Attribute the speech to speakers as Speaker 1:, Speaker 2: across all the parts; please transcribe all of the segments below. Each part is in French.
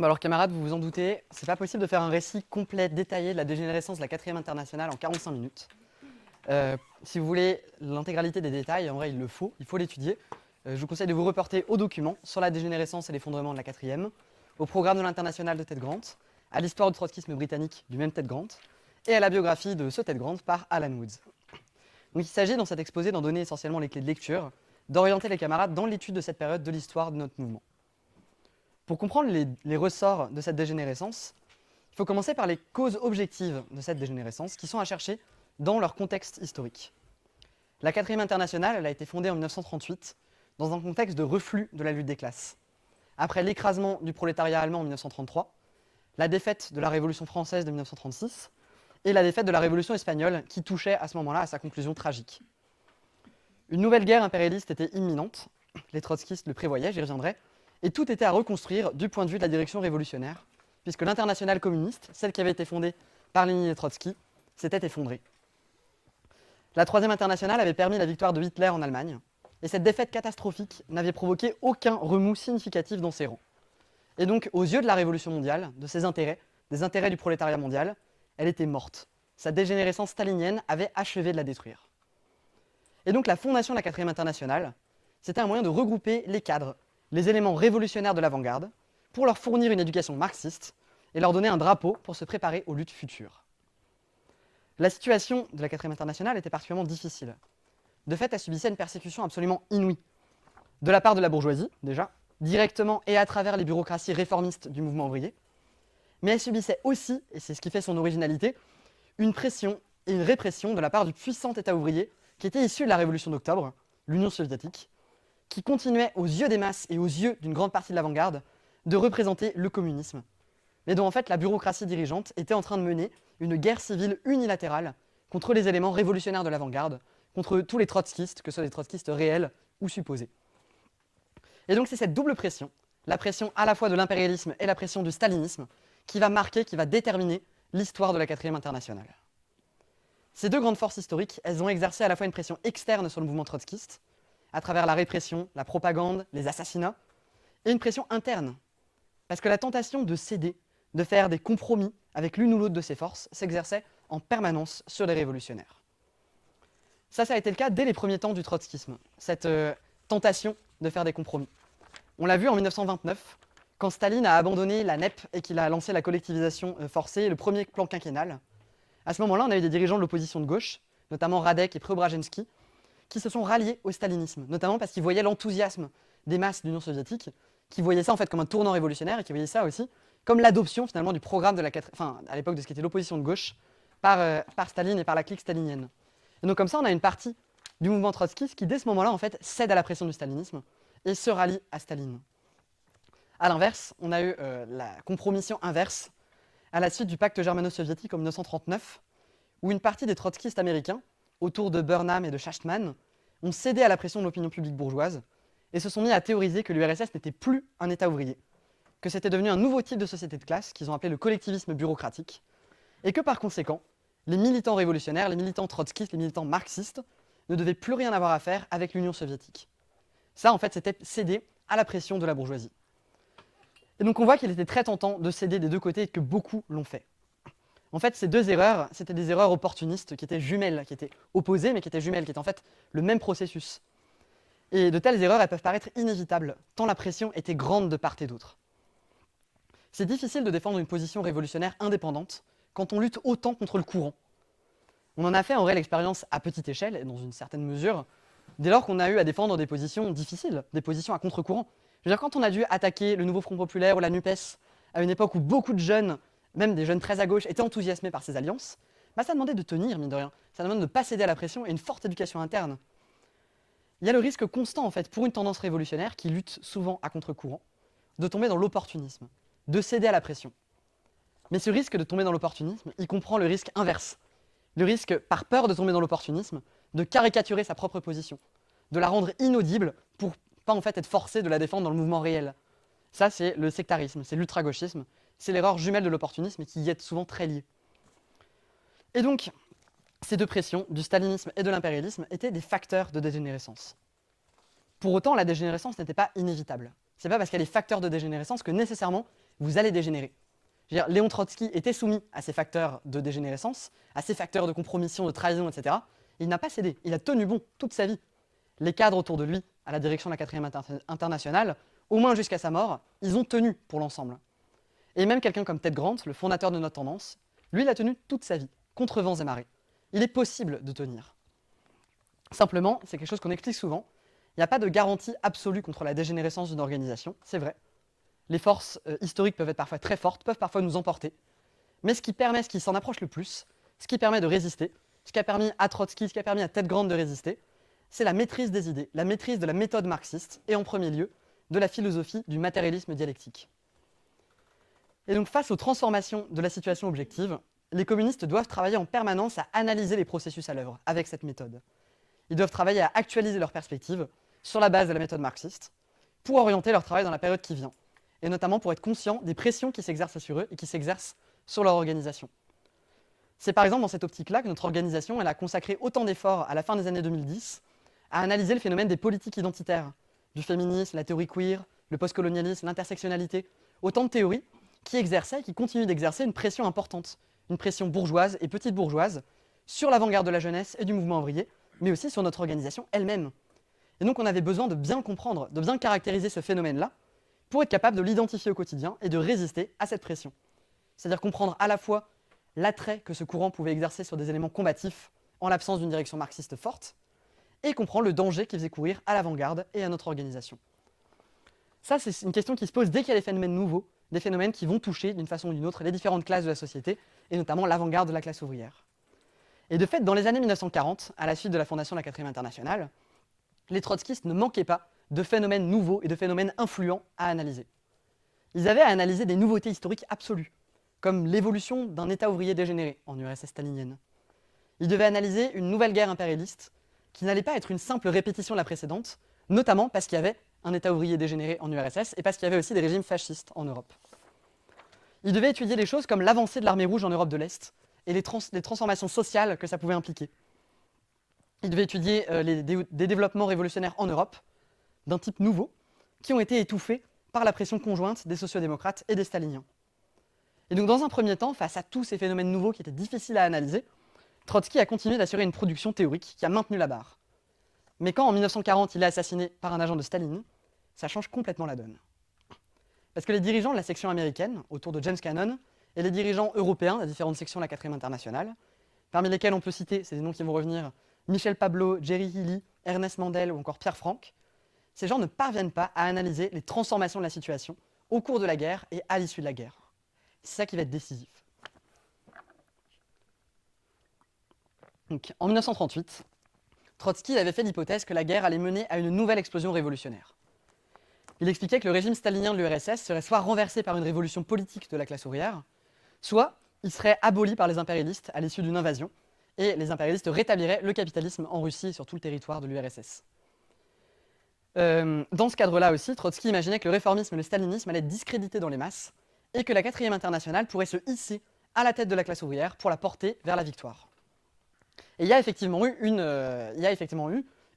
Speaker 1: Bon alors camarades, vous vous en doutez, c'est pas possible de faire un récit complet, détaillé de la dégénérescence de la 4e internationale en 45 minutes. Si vous voulez l'intégralité des détails, en vrai il faut l'étudier. Je vous conseille de vous reporter aux documents sur la dégénérescence et l'effondrement de la 4e, au programme de l'international de Ted Grant, à l'histoire du trotskisme britannique du même Ted Grant, et à la biographie de ce Ted Grant par Alan Woods. Donc il s'agit dans cet exposé d'en donner essentiellement les clés de lecture, d'orienter les camarades dans l'étude de cette période de l'histoire de notre mouvement. Pour comprendre les ressorts de cette dégénérescence, il faut commencer par les causes objectives de cette dégénérescence qui sont à chercher dans leur contexte historique. La 4e internationale elle a été fondée en 1938 dans un contexte de reflux de la lutte des classes. Après l'écrasement du prolétariat allemand en 1933, la défaite de la Révolution française de 1936 et la défaite de la Révolution espagnole qui touchait à ce moment-là à sa conclusion tragique. Une nouvelle guerre impérialiste était imminente, les trotskistes le prévoyaient, j'y reviendrai, et tout était à reconstruire du point de vue de la direction révolutionnaire, puisque l'internationale communiste, celle qui avait été fondée par Lénine et Trotsky, s'était effondrée. La 3e internationale avait permis la victoire de Hitler en Allemagne, et cette défaite catastrophique n'avait provoqué aucun remous significatif dans ses rangs. Et donc, aux yeux de la révolution mondiale, de ses intérêts, des intérêts du prolétariat mondial, elle était morte. Sa dégénérescence stalinienne avait achevé de la détruire. Et donc la fondation de la 4e internationale, c'était un moyen de regrouper les cadres, les éléments révolutionnaires de l'avant-garde, pour leur fournir une éducation marxiste et leur donner un drapeau pour se préparer aux luttes futures. La situation de la 4e internationale était particulièrement difficile. De fait, elle subissait une persécution absolument inouïe. De la part de la bourgeoisie, déjà, directement et à travers les bureaucraties réformistes du mouvement ouvrier, mais elle subissait aussi, et c'est ce qui fait son originalité, une pression et une répression de la part du puissant État ouvrier qui était issu de la Révolution d'octobre, l'Union soviétique, qui continuait aux yeux des masses et aux yeux d'une grande partie de l'avant-garde de représenter le communisme, mais dont en fait la bureaucratie dirigeante était en train de mener une guerre civile unilatérale contre les éléments révolutionnaires de l'avant-garde, contre tous les trotskistes, que ce soit des trotskistes réels ou supposés. Et donc c'est cette double pression, la pression à la fois de l'impérialisme et la pression du stalinisme, qui va marquer, qui va déterminer l'histoire de la 4e internationale. Ces deux grandes forces historiques, elles ont exercé à la fois une pression externe sur le mouvement trotskiste, à travers la répression, la propagande, les assassinats, et une pression interne, parce que la tentation de céder, de faire des compromis avec l'une ou l'autre de ces forces, s'exerçait en permanence sur les révolutionnaires. Ça a été le cas dès les premiers temps du trotskisme, cette tentation de faire des compromis. On l'a vu en 1929, quand Staline a abandonné la NEP et qu'il a lancé la collectivisation forcée, le premier plan quinquennal. À ce moment-là, on a eu des dirigeants de l'opposition de gauche, notamment Radek et Preobrazhensky, qui se sont ralliés au stalinisme, notamment parce qu'ils voyaient l'enthousiasme des masses de l'Union soviétique, qui voyaient ça en fait comme un tournant révolutionnaire et qui voyaient ça aussi comme l'adoption finalement du programme de la à l'époque de ce qui était l'opposition de gauche par Staline et par la clique stalinienne. Et donc comme ça, on a une partie du mouvement trotskiste qui dès ce moment-là en fait cède à la pression du stalinisme et se rallie à Staline. A l'inverse, on a eu la compromission inverse à la suite du pacte germano-soviétique en 1939, où une partie des trotskistes américains, autour de Burnham et de Schachtman, ont cédé à la pression de l'opinion publique bourgeoise et se sont mis à théoriser que l'URSS n'était plus un État ouvrier, que c'était devenu un nouveau type de société de classe qu'ils ont appelé le collectivisme bureaucratique, et que par conséquent, les militants révolutionnaires, les militants trotskistes, les militants marxistes ne devaient plus rien avoir à faire avec l'Union soviétique. Ça, en fait, c'était céder à la pression de la bourgeoisie. Et donc on voit qu'il était très tentant de céder des deux côtés et que beaucoup l'ont fait. En fait, ces deux erreurs, c'était des erreurs opportunistes qui étaient jumelles, qui étaient opposées mais qui étaient jumelles, qui étaient en fait le même processus. Et de telles erreurs, elles peuvent paraître inévitables, tant la pression était grande de part et d'autre. C'est difficile de défendre une position révolutionnaire indépendante quand on lutte autant contre le courant. On en a fait en réelle expérience à petite échelle, et dans une certaine mesure, dès lors qu'on a eu à défendre des positions difficiles, des positions à contre-courant. Je veux dire, quand on a dû attaquer le Nouveau Front Populaire ou la NUPES, à une époque où beaucoup de jeunes, même des jeunes très à gauche, étaient enthousiasmés par ces alliances, bah ça demandait de tenir, mine de rien. Ça demande de ne pas céder à la pression et une forte éducation interne. Il y a le risque constant, en fait, pour une tendance révolutionnaire qui lutte souvent à contre-courant, de tomber dans l'opportunisme, de céder à la pression. Mais ce risque de tomber dans l'opportunisme, il comprend le risque inverse. Le risque, par peur de tomber dans l'opportunisme, de caricaturer sa propre position, de la rendre inaudible pour pas en fait être forcé de la défendre dans le mouvement réel. Ça, c'est le sectarisme, c'est l'ultra-gauchisme, c'est l'erreur jumelle de l'opportunisme et qui y est souvent très liée. Et donc, ces deux pressions, du stalinisme et de l'impérialisme, étaient des facteurs de dégénérescence. Pour autant, la dégénérescence n'était pas inévitable. C'est pas parce qu'elle est facteur de dégénérescence que nécessairement vous allez dégénérer. Je veux dire, Léon Trotsky était soumis à ces facteurs de dégénérescence, à ces facteurs de compromission, de trahison, etc. Il n'a pas cédé, il a tenu bon toute sa vie. Les cadres autour de lui, à la direction de la 4e internationale, au moins jusqu'à sa mort, ils ont tenu pour l'ensemble. Et même quelqu'un comme Ted Grant, le fondateur de notre tendance, lui, il a tenu toute sa vie, contre vents et marées. Il est possible de tenir. Simplement, c'est quelque chose qu'on explique souvent, il n'y a pas de garantie absolue contre la dégénérescence d'une organisation, c'est vrai. Les forces historiques peuvent être parfois très fortes, peuvent parfois nous emporter. Mais ce qui s'en approche le plus, ce qui permet de résister, ce qui a permis à Trotsky, ce qui a permis à Ted Grant de résister, c'est la maîtrise des idées, la maîtrise de la méthode marxiste, et en premier lieu, de la philosophie du matérialisme dialectique. Et donc face aux transformations de la situation objective, les communistes doivent travailler en permanence à analyser les processus à l'œuvre avec cette méthode. Ils doivent travailler à actualiser leurs perspectives sur la base de la méthode marxiste pour orienter leur travail dans la période qui vient, et notamment pour être conscients des pressions qui s'exercent sur eux et qui s'exercent sur leur organisation. C'est par exemple dans cette optique-là que notre organisation elle a consacré autant d'efforts à la fin des années 2010 à analyser le phénomène des politiques identitaires, du féminisme, la théorie queer, le postcolonialisme, l'intersectionnalité, autant de théories qui exerçaient et qui continuent d'exercer une pression importante, une pression bourgeoise et petite bourgeoise sur l'avant-garde de la jeunesse et du mouvement ouvrier, mais aussi sur notre organisation elle-même. Et donc on avait besoin de bien comprendre, de bien caractériser ce phénomène-là pour être capable de l'identifier au quotidien et de résister à cette pression. C'est-à-dire comprendre à la fois l'attrait que ce courant pouvait exercer sur des éléments combatifs en l'absence d'une direction marxiste forte, et comprendre le danger qu'il faisait courir à l'avant-garde et à notre organisation. Ça, c'est une question qui se pose dès qu'il y a des phénomènes nouveaux, des phénomènes qui vont toucher d'une façon ou d'une autre les différentes classes de la société, et notamment l'avant-garde de la classe ouvrière. Et de fait, dans les années 1940, à la suite de la fondation de la 4e internationale, les trotskistes ne manquaient pas de phénomènes nouveaux et de phénomènes influents à analyser. Ils avaient à analyser des nouveautés historiques absolues, comme l'évolution d'un État ouvrier dégénéré en URSS stalinienne. Ils devaient analyser une nouvelle guerre impérialiste qui n'allait pas être une simple répétition de la précédente, notamment parce qu'il y avait un État ouvrier dégénéré en URSS et parce qu'il y avait aussi des régimes fascistes en Europe. Ils devaient étudier des choses comme l'avancée de l'armée rouge en Europe de l'Est et les transformations sociales que ça pouvait impliquer. Ils devaient étudier des développements révolutionnaires en Europe, d'un type nouveau, qui ont été étouffés par la pression conjointe des sociodémocrates et des staliniens. Et donc dans un premier temps, face à tous ces phénomènes nouveaux qui étaient difficiles à analyser, Trotsky a continué d'assurer une production théorique qui a maintenu la barre. Mais quand en 1940 il est assassiné par un agent de Staline, ça change complètement la donne. Parce que les dirigeants de la section américaine, autour de James Cannon, et les dirigeants européens des différentes sections de la 4e internationale, parmi lesquels on peut citer, c'est des noms qui vont revenir, Michel Pablo, Jerry Healy, Ernest Mandel ou encore Pierre Franck, ces gens ne parviennent pas à analyser les transformations de la situation au cours de la guerre et à l'issue de la guerre. C'est ça qui va être décisif. Donc, en 1938, Trotsky avait fait l'hypothèse que la guerre allait mener à une nouvelle explosion révolutionnaire. Il expliquait que le régime stalinien de l'URSS serait soit renversé par une révolution politique de la classe ouvrière, soit il serait aboli par les impérialistes à l'issue d'une invasion, et les impérialistes rétabliraient le capitalisme en Russie et sur tout le territoire de l'URSS. Dans ce cadre-là aussi, Trotsky imaginait que le réformisme et le stalinisme allaient être discrédités dans les masses, et que la 4e internationale pourrait se hisser à la tête de la classe ouvrière pour la porter vers la victoire. Et il y a effectivement eu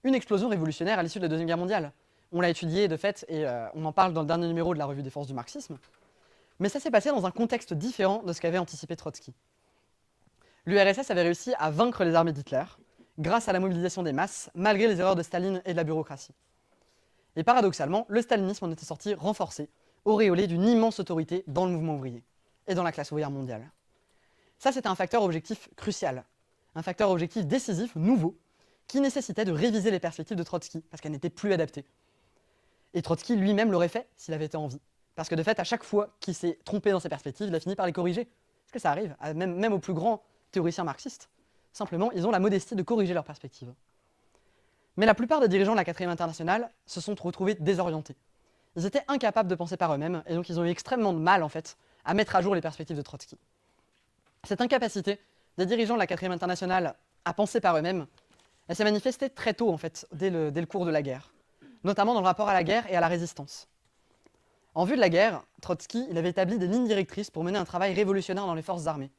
Speaker 1: une explosion révolutionnaire à l'issue de la Deuxième Guerre mondiale. On l'a étudié de fait, et on en parle dans le dernier numéro de la revue des forces du marxisme. Mais ça s'est passé dans un contexte différent de ce qu'avait anticipé Trotsky. L'URSS avait réussi à vaincre les armées d'Hitler grâce à la mobilisation des masses, malgré les erreurs de Staline et de la bureaucratie. Et paradoxalement, le stalinisme en était sorti renforcé, auréolé d'une immense autorité dans le mouvement ouvrier et dans la classe ouvrière mondiale. Ça, c'était un facteur objectif crucial, un facteur objectif décisif, nouveau, qui nécessitait de réviser les perspectives de Trotsky, parce qu'elles n'étaient plus adaptées. Et Trotsky lui-même l'aurait fait s'il avait été en vie. Parce que de fait, à chaque fois qu'il s'est trompé dans ses perspectives, il a fini par les corriger. Parce que ça arrive, même aux plus grands théoriciens marxistes. Simplement, ils ont la modestie de corriger leurs perspectives. Mais la plupart des dirigeants de la 4e internationale se sont retrouvés désorientés. Ils étaient incapables de penser par eux-mêmes, et donc ils ont eu extrêmement de mal, en fait, à mettre à jour les perspectives de Trotsky. Cette incapacité des dirigeants de la 4e internationale à penser par eux-mêmes, elle s'est manifestée très tôt, en fait, dès le cours de la guerre, notamment dans le rapport à la guerre et à la résistance. En vue de la guerre, Trotsky il avait établi des lignes directrices pour mener un travail révolutionnaire dans les forces armées.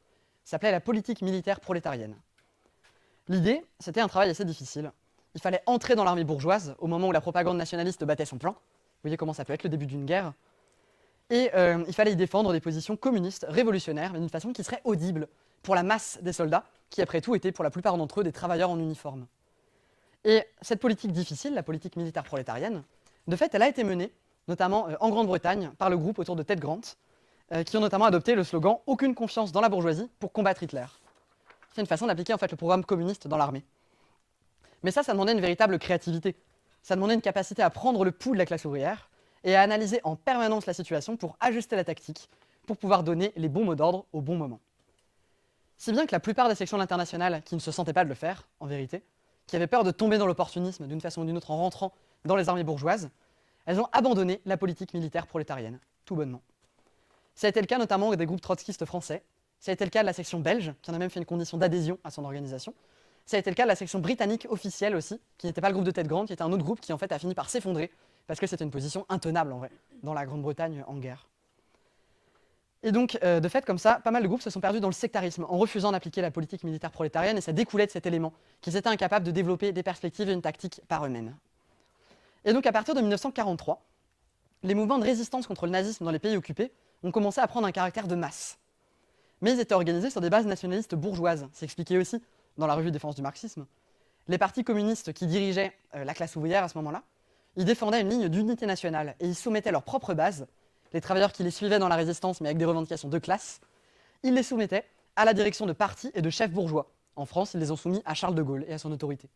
Speaker 1: Ça s'appelait la politique militaire prolétarienne. L'idée, c'était un travail assez difficile. Il fallait entrer dans l'armée bourgeoise au moment où la propagande nationaliste battait son plein. Vous voyez comment ça peut être le début d'une guerre. Et il fallait y défendre des positions communistes, révolutionnaires, mais d'une façon qui serait audible pour la masse des soldats, qui après tout étaient pour la plupart d'entre eux des travailleurs en uniforme. Et cette politique difficile, la politique militaire prolétarienne, de fait, elle a été menée, notamment en Grande-Bretagne, par le groupe autour de Ted Grant, qui ont notamment adopté le slogan « Aucune confiance dans la bourgeoisie pour combattre Hitler ». C'est une façon d'appliquer en fait le programme communiste dans l'armée. Mais ça demandait une véritable créativité. Ça demandait une capacité à prendre le pouls de la classe ouvrière et à analyser en permanence la situation pour ajuster la tactique, pour pouvoir donner les bons mots d'ordre au bon moment. Si bien que la plupart des sections de l'Internationale qui ne se sentaient pas de le faire, en vérité, qui avaient peur de tomber dans l'opportunisme d'une façon ou d'une autre en rentrant dans les armées bourgeoises, elles ont abandonné la politique militaire prolétarienne, tout bonnement. Ça a été le cas notamment des groupes trotskistes français, ça a été le cas de la section belge, qui en a même fait une condition d'adhésion à son organisation, ça a été le cas de la section britannique officielle aussi, qui n'était pas le groupe de Ted Grant, qui était un autre groupe qui en fait a fini par s'effondrer, parce que c'était une position intenable en vrai, dans la Grande-Bretagne en guerre. Et donc, de fait, comme ça, pas mal de groupes se sont perdus dans le sectarisme, en refusant d'appliquer la politique militaire prolétarienne, et ça découlait de cet élément, qu'ils étaient incapables de développer des perspectives et une tactique par eux-mêmes. Et donc, à partir de 1943, les mouvements de résistance contre le nazisme dans les pays occupés ont commencé à prendre un caractère de masse. Mais ils étaient organisés sur des bases nationalistes bourgeoises, c'est expliqué aussi dans la revue Défense du marxisme. Les partis communistes qui dirigeaient la classe ouvrière à ce moment-là, ils défendaient une ligne d'unité nationale, et ils soumettaient leurs propres bases, les travailleurs qui les suivaient dans la résistance, mais avec des revendications de classe, ils les soumettaient à la direction de partis et de chefs bourgeois. En France, ils les ont soumis à Charles de Gaulle et à son autorité.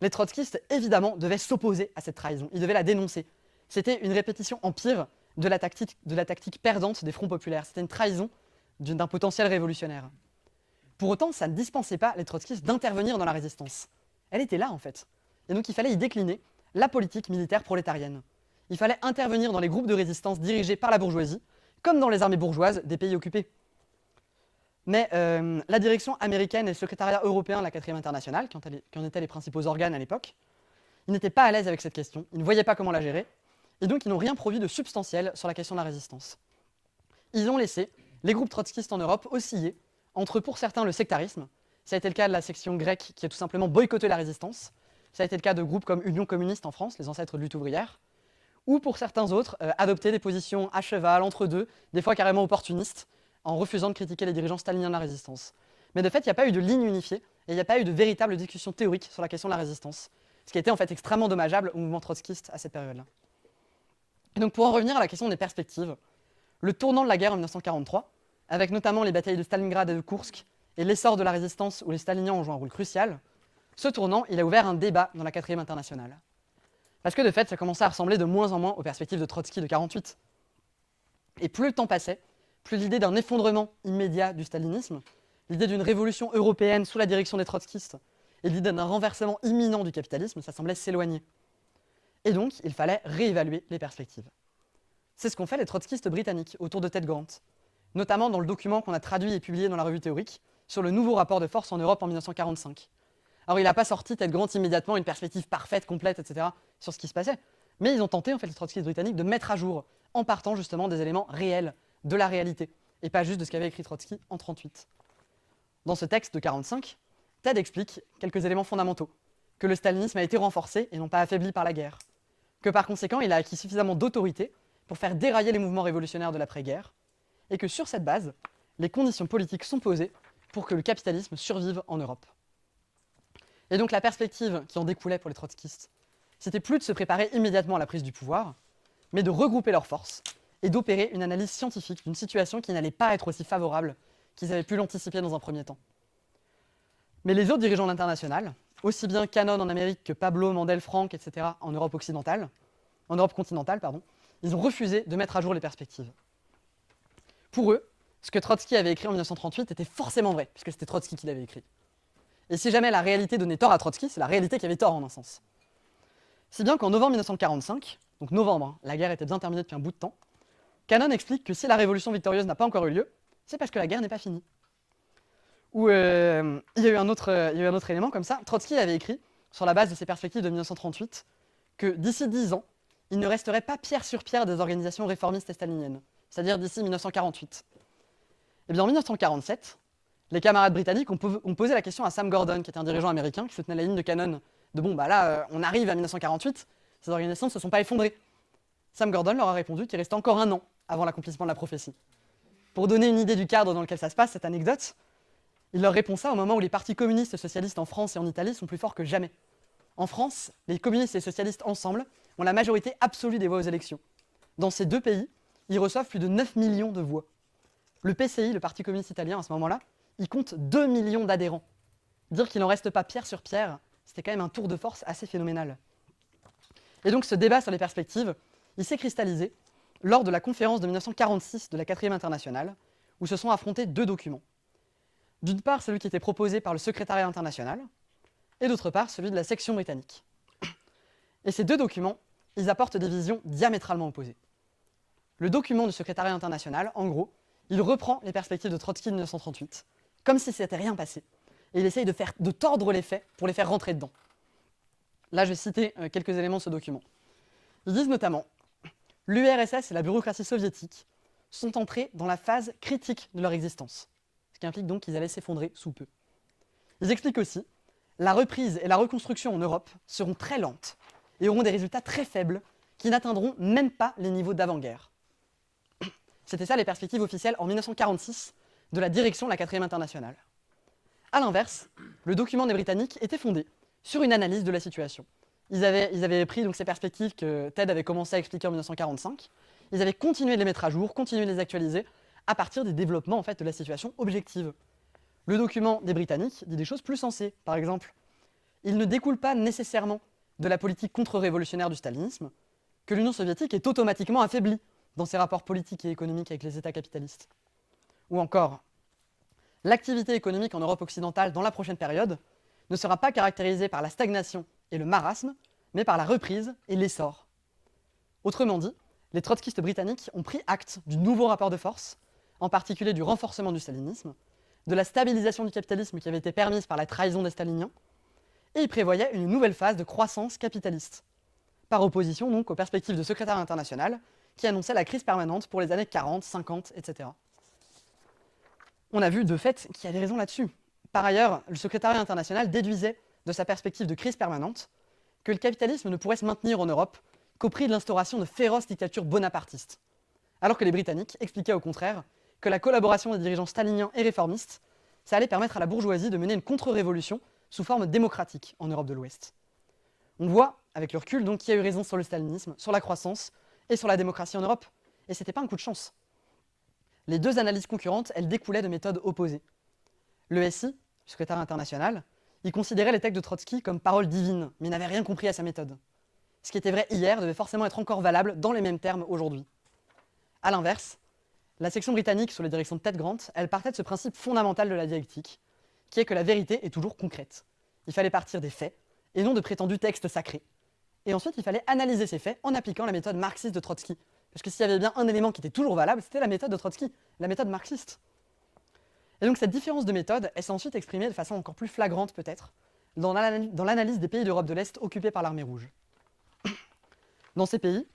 Speaker 1: Les trotskistes, évidemment, devaient s'opposer à cette trahison, ils devaient la dénoncer. C'était une répétition empire de la tactique perdante des fronts populaires, c'était une trahison d'un potentiel révolutionnaire. Pour autant, ça ne dispensait pas les trotskistes d'intervenir dans la résistance. Elle était là, en fait. Et donc il fallait y décliner la politique militaire prolétarienne. Il fallait intervenir dans les groupes de résistance dirigés par la bourgeoisie, comme dans les armées bourgeoises des pays occupés. Mais la direction américaine et le secrétariat européen de la 4e internationale, qui en étaient les principaux organes à l'époque, ils n'étaient pas à l'aise avec cette question, ils ne voyaient pas comment la gérer, et donc ils n'ont rien produit de substantiel sur la question de la résistance. Ils ont laissé les groupes trotskistes en Europe osciller entre, pour certains, le sectarisme, ça a été le cas de la section grecque qui a tout simplement boycotté la résistance, ça a été le cas de groupes comme Union communiste en France, les ancêtres de lutte ouvrière, ou pour certains autres, adopter des positions à cheval, entre deux, des fois carrément opportunistes, en refusant de critiquer les dirigeants staliniens de la résistance. Mais de fait, il n'y a pas eu de ligne unifiée, et il n'y a pas eu de véritable discussion théorique sur la question de la résistance, ce qui a été en fait extrêmement dommageable au mouvement trotskiste à cette période-là. Et donc pour en revenir à la question des perspectives, le tournant de la guerre en 1943, avec notamment les batailles de Stalingrad et de Koursk, et l'essor de la résistance où les staliniens ont joué un rôle crucial, ce tournant, il a ouvert un débat dans la 4e internationale. Parce que de fait, ça commençait à ressembler de moins en moins aux perspectives de Trotsky de 1948. Et plus le temps passait, plus l'idée d'un effondrement immédiat du stalinisme, l'idée d'une révolution européenne sous la direction des trotskistes, et l'idée d'un renversement imminent du capitalisme, ça semblait s'éloigner. Et donc, il fallait réévaluer les perspectives. C'est ce qu'ont fait les trotskistes britanniques autour de Ted Grant, notamment dans le document qu'on a traduit et publié dans la revue théorique sur le nouveau rapport de force en Europe en 1945. Alors il n'a pas sorti Ted Grant immédiatement une perspective parfaite, complète, etc. sur ce qui se passait, mais ils ont tenté, en fait, les trotskistes britanniques, de mettre à jour, en partant justement des éléments réels, de la réalité, et pas juste de ce qu'avait écrit Trotsky en 1938. Dans ce texte de 1945, Ted explique quelques éléments fondamentaux, que le stalinisme a été renforcé et non pas affaibli par la guerre, que par conséquent il a acquis suffisamment d'autorité pour faire dérailler les mouvements révolutionnaires de l'après-guerre, et que sur cette base, les conditions politiques sont posées pour que le capitalisme survive en Europe. Et donc la perspective qui en découlait pour les trotskistes, c'était plus de se préparer immédiatement à la prise du pouvoir, mais de regrouper leurs forces et d'opérer une analyse scientifique d'une situation qui n'allait pas être aussi favorable qu'ils avaient pu l'anticiper dans un premier temps. Mais les autres dirigeants de l'international, aussi bien Cannon en Amérique que Pablo, Mandel, Frank, etc. en Europe continentale, ils ont refusé de mettre à jour les perspectives. Pour eux, ce que Trotsky avait écrit en 1938 était forcément vrai, puisque c'était Trotsky qui l'avait écrit. Et si jamais la réalité donnait tort à Trotsky, c'est la réalité qui avait tort en un sens. Si bien qu'en novembre 1945, donc novembre, la guerre était bien terminée depuis un bout de temps, Cannon explique que si la révolution victorieuse n'a pas encore eu lieu, c'est parce que la guerre n'est pas finie. Ou il y a eu un autre élément comme ça. Trotsky avait écrit, sur la base de ses perspectives de 1938, que d'ici 10 ans, il ne resterait pas pierre sur pierre des organisations réformistes et staliniennes, c'est-à-dire d'ici 1948. Et bien en 1947, les camarades britanniques ont posé la question à Sam Gordon, qui était un dirigeant américain qui soutenait la ligne de Cannon, de bon, bah là, on arrive à 1948, ces organisations ne se sont pas effondrées. Sam Gordon leur a répondu qu'il restait encore 1 an avant l'accomplissement de la prophétie. Pour donner une idée du cadre dans lequel ça se passe, cette anecdote, il leur répond ça au moment où les partis communistes et socialistes en France et en Italie sont plus forts que jamais. En France, les communistes et les socialistes ensemble ont la majorité absolue des voix aux élections. Dans ces 2 pays, ils reçoivent plus de 9 millions de voix. Le PCI, le Parti communiste italien, à ce moment-là, il compte 2 millions d'adhérents. Dire qu'il n'en reste pas pierre sur pierre, c'était quand même un tour de force assez phénoménal. Et donc ce débat sur les perspectives, il s'est cristallisé lors de la conférence de 1946 de la 4e internationale, où se sont affrontés 2 documents. D'une part, celui qui était proposé par le secrétariat international, et d'autre part, celui de la section britannique. Et ces 2 documents, ils apportent des visions diamétralement opposées. Le document du secrétariat international, en gros, il reprend les perspectives de Trotsky de 1938, comme si c'était rien passé, et il essaye de tordre les faits pour les faire rentrer dedans. Là, je vais citer quelques éléments de ce document. Ils disent notamment « L'URSS et la bureaucratie soviétique sont entrés dans la phase critique de leur existence », ce qui implique donc qu'ils allaient s'effondrer sous peu. Ils expliquent aussi « La reprise et la reconstruction en Europe seront très lentes et auront des résultats très faibles qui n'atteindront même pas les niveaux d'avant-guerre. » C'était ça les perspectives officielles en 1946 de la direction de la 4e internationale. A l'inverse, le document des Britanniques était fondé sur une analyse de la situation. Ils avaient pris donc, ces perspectives que Ted avait commencé à expliquer en 1945, ils avaient continué de les mettre à jour, continué de les actualiser à partir des développements en fait, de la situation objective. Le document des Britanniques dit des choses plus sensées. Par exemple, il ne découle pas nécessairement de la politique contre-révolutionnaire du stalinisme que l'Union soviétique est automatiquement affaiblie dans ses rapports politiques et économiques avec les États capitalistes. Ou encore, l'activité économique en Europe occidentale dans la prochaine période ne sera pas caractérisée par la stagnation et le marasme, mais par la reprise et l'essor. Autrement dit, les trotskistes britanniques ont pris acte du nouveau rapport de force, en particulier du renforcement du stalinisme, de la stabilisation du capitalisme qui avait été permise par la trahison des staliniens, et ils prévoyaient une nouvelle phase de croissance capitaliste, par opposition donc aux perspectives de secrétariat international qui annonçaient la crise permanente pour les années 40, 50, etc. On a vu de fait qu'il y avait raison là-dessus. Par ailleurs, le secrétariat international déduisait de sa perspective de crise permanente que le capitalisme ne pourrait se maintenir en Europe qu'au prix de l'instauration de féroces dictatures bonapartistes, alors que les Britanniques expliquaient au contraire que la collaboration des dirigeants staliniens et réformistes, ça allait permettre à la bourgeoisie de mener une contre-révolution sous forme démocratique en Europe de l'Ouest. On voit, avec le recul, donc, qui a eu raison sur le stalinisme, sur la croissance et sur la démocratie en Europe, et c'était pas un coup de chance. Les 2 analyses concurrentes, elles découlaient de méthodes opposées. Le SI, le secrétaire international, il considérait les textes de Trotsky comme paroles divines, mais n'avait rien compris à sa méthode. Ce qui était vrai hier devait forcément être encore valable dans les mêmes termes aujourd'hui. A l'inverse, la section britannique sous la direction de Ted Grant, elle partait de ce principe fondamental de la dialectique, qui est que la vérité est toujours concrète. Il fallait partir des faits, et non de prétendus textes sacrés. Et ensuite, il fallait analyser ces faits en appliquant la méthode marxiste de Trotsky. Parce que s'il y avait bien un élément qui était toujours valable, c'était la méthode de Trotsky, la méthode marxiste. Et donc cette différence de méthode, elle s'est ensuite exprimée de façon encore plus flagrante peut-être, dans l'analyse des pays d'Europe de l'Est occupés par l'armée rouge. Dans ces pays,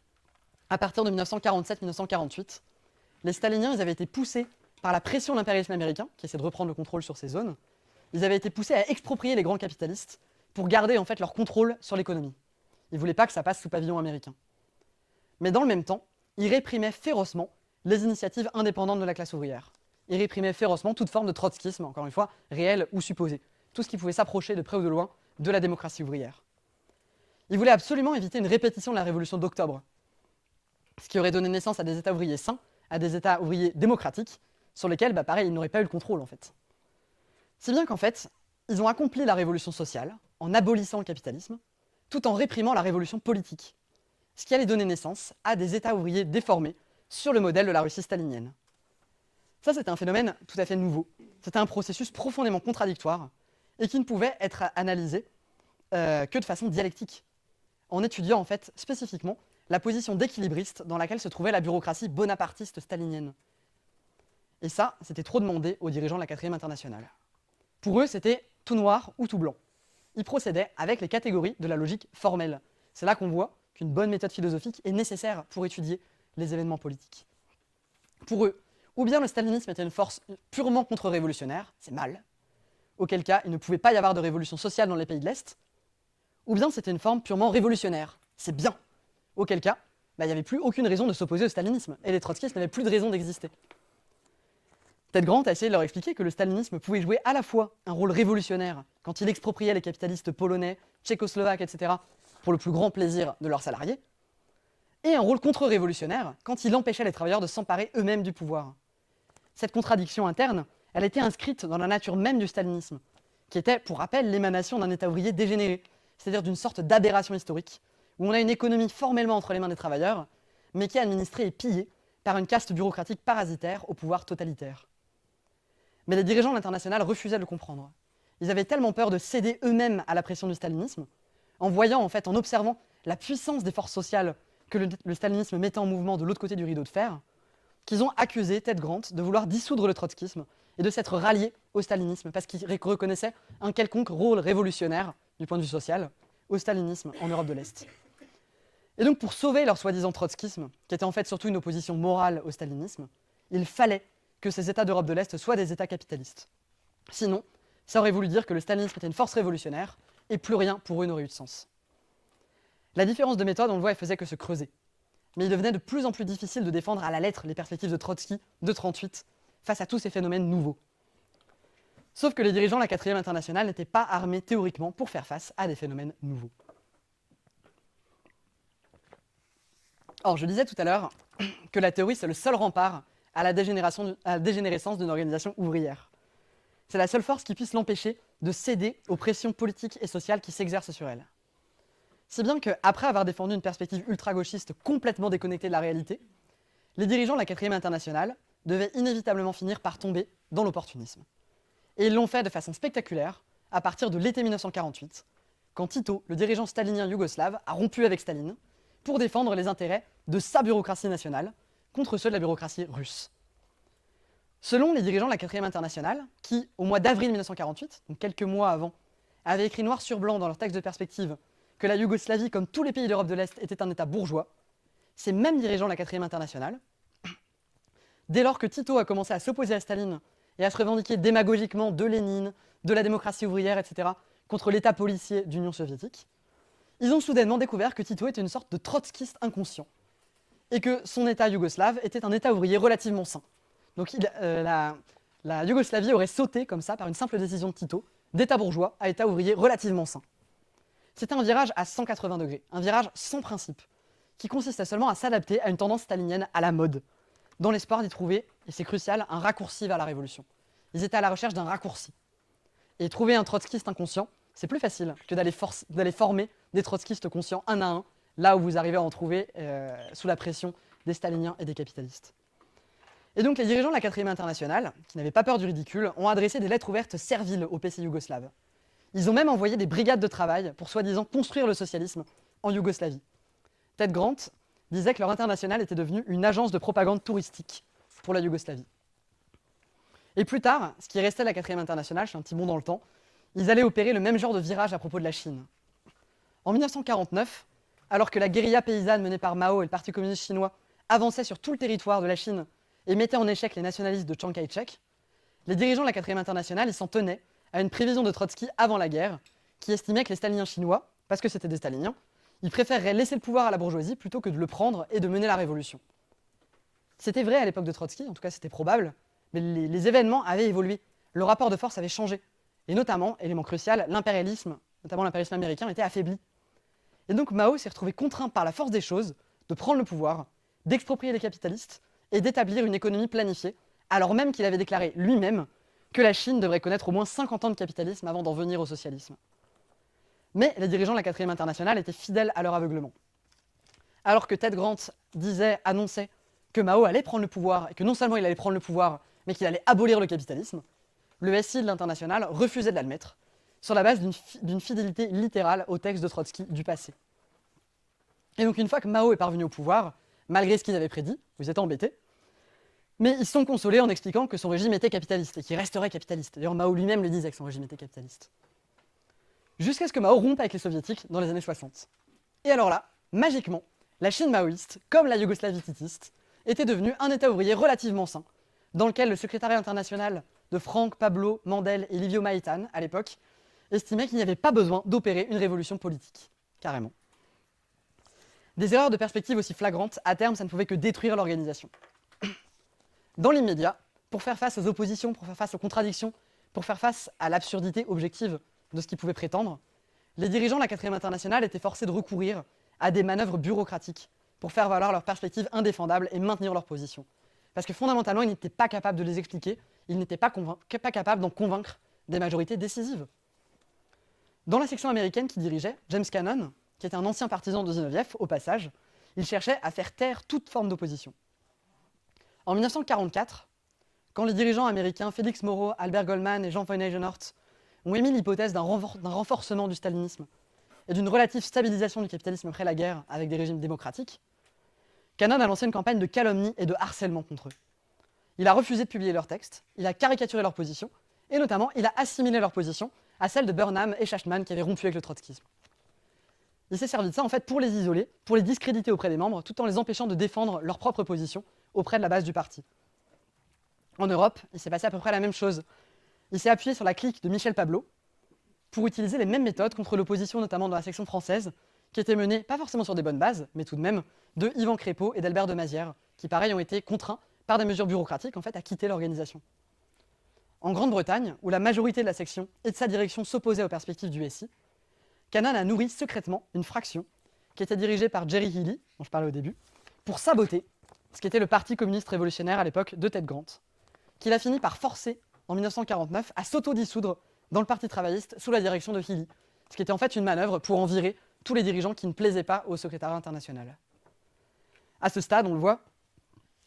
Speaker 1: à partir de 1947-1948, les staliniens ils avaient été poussés par la pression de l'impérialisme américain, qui essaie de reprendre le contrôle sur ces zones, ils avaient été poussés à exproprier les grands capitalistes pour garder en fait leur contrôle sur l'économie. Ils ne voulaient pas que ça passe sous pavillon américain. Mais dans le même temps, ils réprimaient férocement les initiatives indépendantes de la classe ouvrière. Ils réprimaient férocement toute forme de trotskisme, encore une fois, réel ou supposé. Tout ce qui pouvait s'approcher de près ou de loin de la démocratie ouvrière. Ils voulaient absolument éviter une répétition de la révolution d'octobre, ce qui aurait donné naissance à des États ouvriers sains, à des États ouvriers démocratiques, sur lesquels, pareil, ils n'auraient pas eu le contrôle, en fait. Si bien qu'en fait, ils ont accompli la révolution sociale en abolissant le capitalisme, tout en réprimant la révolution politique, ce qui allait donner naissance à des États ouvriers déformés sur le modèle de la Russie stalinienne. Ça, c'était un phénomène tout à fait nouveau. C'était un processus profondément contradictoire et qui ne pouvait être analysé que de façon dialectique, en étudiant en fait spécifiquement la position d'équilibriste dans laquelle se trouvait la bureaucratie bonapartiste stalinienne. Et ça, c'était trop demandé aux dirigeants de la 4e internationale. Pour eux, c'était tout noir ou tout blanc. Ils procédaient avec les catégories de la logique formelle. C'est là qu'on voit qu'une bonne méthode philosophique est nécessaire pour étudier les événements politiques. Pour eux, ou bien le stalinisme était une force purement contre-révolutionnaire, c'est mal, auquel cas il ne pouvait pas y avoir de révolution sociale dans les pays de l'Est, ou bien c'était une forme purement révolutionnaire, c'est bien, auquel cas il n'y avait plus aucune raison de s'opposer au stalinisme, et les trotskistes n'avaient plus de raison d'exister. Ted Grant a essayé de leur expliquer que le stalinisme pouvait jouer à la fois un rôle révolutionnaire quand il expropriait les capitalistes polonais, tchécoslovaques, etc., pour le plus grand plaisir de leurs salariés, et un rôle contre-révolutionnaire quand il empêchait les travailleurs de s'emparer eux-mêmes du pouvoir. Cette contradiction interne, elle était inscrite dans la nature même du stalinisme, qui était, pour rappel, l'émanation d'un État ouvrier dégénéré, c'est-à-dire d'une sorte d'aberration historique, où on a une économie formellement entre les mains des travailleurs, mais qui est administrée et pillée par une caste bureaucratique parasitaire au pouvoir totalitaire. Mais les dirigeants de l'Internationale refusaient de le comprendre. Ils avaient tellement peur de céder eux-mêmes à la pression du stalinisme, en observant la puissance des forces sociales que le stalinisme mettait en mouvement de l'autre côté du rideau de fer, qu'ils ont accusé Ted Grant de vouloir dissoudre le trotskisme et de s'être rallié au stalinisme parce qu'ils reconnaissaient un quelconque rôle révolutionnaire, du point de vue social, au stalinisme en Europe de l'Est. Et donc pour sauver leur soi-disant trotskisme, qui était en fait surtout une opposition morale au stalinisme, il fallait que ces États d'Europe de l'Est soient des États capitalistes. Sinon, ça aurait voulu dire que le stalinisme était une force révolutionnaire et plus rien pour eux n'aurait eu de sens. La différence de méthode, on le voit, elle faisait que se creuser. Mais il devenait de plus en plus difficile de défendre à la lettre les perspectives de Trotsky de 1938 face à tous ces phénomènes nouveaux. Sauf que les dirigeants de la 4e internationale n'étaient pas armés théoriquement pour faire face à des phénomènes nouveaux. Or, je disais tout à l'heure que la théorie, c'est le seul rempart à la dégénérescence d'une organisation ouvrière. C'est la seule force qui puisse l'empêcher de céder aux pressions politiques et sociales qui s'exercent sur elle. Si bien qu'après avoir défendu une perspective ultra-gauchiste complètement déconnectée de la réalité, les dirigeants de la 4e internationale devaient inévitablement finir par tomber dans l'opportunisme. Et ils l'ont fait de façon spectaculaire à partir de l'été 1948, quand Tito, le dirigeant stalinien yougoslave, a rompu avec Staline pour défendre les intérêts de sa bureaucratie nationale contre ceux de la bureaucratie russe. Selon les dirigeants de la 4e internationale, qui, au mois d'avril 1948, donc quelques mois avant, avaient écrit noir sur blanc dans leur texte de perspective que la Yougoslavie, comme tous les pays d'Europe de l'Est, était un État bourgeois, ces mêmes dirigeants de la 4e internationale, dès lors que Tito a commencé à s'opposer à Staline et à se revendiquer démagogiquement de Lénine, de la démocratie ouvrière, etc., contre l'État policier d'Union soviétique, ils ont soudainement découvert que Tito était une sorte de trotskiste inconscient, et que son État yougoslave était un État ouvrier relativement sain. Donc la Yougoslavie aurait sauté comme ça, par une simple décision de Tito, d'État bourgeois à État ouvrier relativement sain. C'était un virage à 180 degrés, un virage sans principe, qui consistait seulement à s'adapter à une tendance stalinienne à la mode, dans l'espoir d'y trouver, et c'est crucial, un raccourci vers la révolution. Ils étaient à la recherche d'un raccourci. Et trouver un trotskiste inconscient, c'est plus facile que d'aller former des trotskistes conscients un à un, là où vous arrivez à en trouver sous la pression des staliniens et des capitalistes. Et donc les dirigeants de la 4e internationale, qui n'avaient pas peur du ridicule, ont adressé des lettres ouvertes serviles aux PC yougoslaves. Ils ont même envoyé des brigades de travail pour soi-disant construire le socialisme en Yougoslavie. Ted Grant disait que leur internationale était devenue une agence de propagande touristique pour la Yougoslavie. Et plus tard, ce qui restait de la 4e internationale, je fais un petit bond dans le temps, ils allaient opérer le même genre de virage à propos de la Chine. En 1949, alors que la guérilla paysanne menée par Mao et le Parti communiste chinois avançait sur tout le territoire de la Chine et mettait en échec les nationalistes de Chiang Kai-shek, les dirigeants de la 4e internationale s'en tenaient à une prévision de Trotsky avant la guerre, qui estimait que les staliniens chinois, parce que c'était des staliniens, ils préféreraient laisser le pouvoir à la bourgeoisie plutôt que de le prendre et de mener la révolution. C'était vrai à l'époque de Trotsky, en tout cas c'était probable, mais les événements avaient évolué, le rapport de force avait changé, et notamment, élément crucial, l'impérialisme, notamment l'impérialisme américain, était affaibli. Et donc Mao s'est retrouvé contraint par la force des choses de prendre le pouvoir, d'exproprier les capitalistes et d'établir une économie planifiée, alors même qu'il avait déclaré lui-même que la Chine devrait connaître au moins 50 ans de capitalisme avant d'en venir au socialisme. Mais les dirigeants de la 4e internationale étaient fidèles à leur aveuglement. Alors que Ted Grant annonçait que Mao allait prendre le pouvoir, et que non seulement il allait prendre le pouvoir, mais qu'il allait abolir le capitalisme, le SI de l'international refusait de l'admettre, sur la base d'une fidélité littérale au texte de Trotsky du passé. Et donc une fois que Mao est parvenu au pouvoir, malgré ce qu'ils avaient prédit, vous êtes embêtés, mais ils se sont consolés en expliquant que son régime était capitaliste et qu'il resterait capitaliste. D'ailleurs, Mao lui-même le disait que son régime était capitaliste. Jusqu'à ce que Mao rompe avec les soviétiques dans les années 60. Et alors là, magiquement, la Chine maoïste, comme la Yougoslavie titiste, était devenue un État ouvrier relativement sain, dans lequel le secrétariat international de Frank Pablo Mandel et Livio Maitan, à l'époque, estimait qu'il n'y avait pas besoin d'opérer une révolution politique, carrément. Des erreurs de perspective aussi flagrantes, à terme, ça ne pouvait que détruire l'organisation. Dans l'immédiat, pour faire face aux oppositions, pour faire face aux contradictions, pour faire face à l'absurdité objective de ce qu'ils pouvaient prétendre, les dirigeants de la 4e internationale étaient forcés de recourir à des manœuvres bureaucratiques pour faire valoir leurs perspectives indéfendables et maintenir leur position. Parce que fondamentalement, ils n'étaient pas capables de les expliquer, ils n'étaient pas capables d'en convaincre des majorités décisives. Dans la section américaine qui dirigeait, James Cannon, qui était un ancien partisan de Zinoviev, au passage, il cherchait à faire taire toute forme d'opposition. En 1944, quand les dirigeants américains Félix Moreau, Albert Goldman et Jean von Eisenhower ont émis l'hypothèse d'un renforcement du stalinisme et d'une relative stabilisation du capitalisme après la guerre avec des régimes démocratiques, Cannon a lancé une campagne de calomnie et de harcèlement contre eux. Il a refusé de publier leurs textes, il a caricaturé leur position, et notamment, il a assimilé leur position à celle de Burnham et Shachtman qui avaient rompu avec le trotskisme. Il s'est servi de ça en fait pour les isoler, pour les discréditer auprès des membres, tout en les empêchant de défendre leur propre position auprès de la base du parti. En Europe, il s'est passé à peu près la même chose. Il s'est appuyé sur la clique de Michel Pablo pour utiliser les mêmes méthodes contre l'opposition, notamment dans la section française, qui était menée, pas forcément sur des bonnes bases, mais tout de même, de Yvan Crépeau et d'Albert de Mazières, qui pareil ont été contraints par des mesures bureaucratiques en fait, à quitter l'organisation. En Grande-Bretagne, où la majorité de la section et de sa direction s'opposaient aux perspectives du SI, Cannon a nourri secrètement une fraction qui était dirigée par Jerry Healy, dont je parlais au début, pour saboter ce qui était le Parti communiste révolutionnaire à l'époque de Ted Grant, qu'il a fini par forcer en 1949 à s'autodissoudre dans le Parti travailliste sous la direction de Healy, ce qui était en fait une manœuvre pour en virer tous les dirigeants qui ne plaisaient pas au secrétariat international. À ce stade, on le voit,